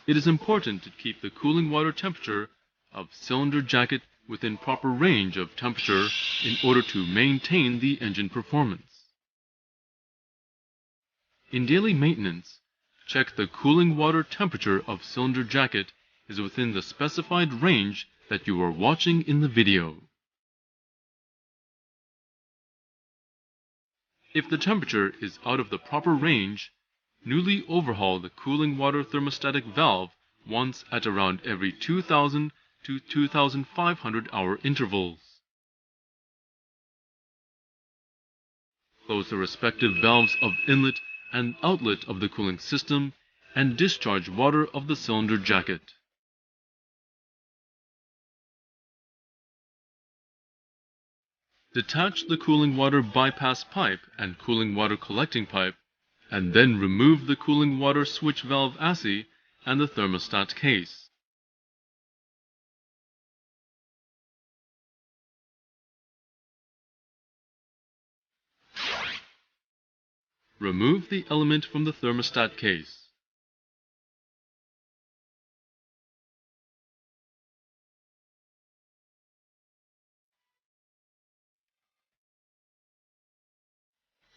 It is important to keep the cooling water temperature of cylinder jacket within proper range of temperature in order to maintain the engine performance. In daily maintenance, check the cooling water temperature of cylinder jacket is within the specified range that you are watching in the video. If the temperature is out of the proper range, newly overhaul the cooling water thermostatic valve once at around every 2000 to 2500 hour intervals. Close the respective valves of inlet and outlet of the cooling system and discharge water of the cylinder jacket. Detach the cooling water bypass pipe and cooling water collecting pipe, and then remove the cooling water switch valve assey and the thermostat case. Remove the element from the thermostat case.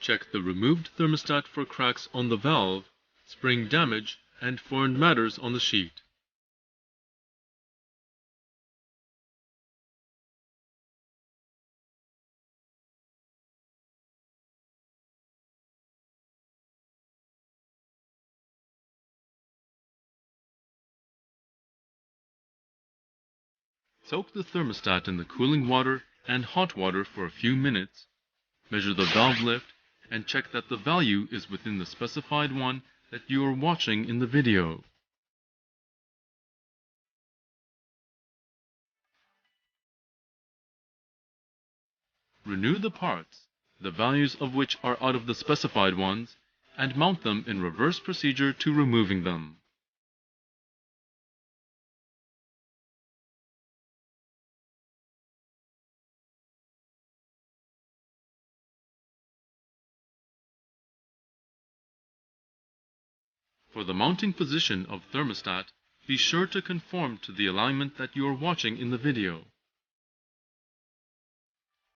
Check the removed thermostat for cracks on the valve, spring damage, and foreign matters on the sheet. Soak the thermostat in the cooling water and hot water for a few minutes, measure the valve lift, and check that the value is within the specified one that you are watching in the video. Renew the parts, the values of which are out of the specified ones, and mount them in reverse procedure to removing them. For the mounting position of thermostat, be sure to conform to the alignment that you are watching in the video.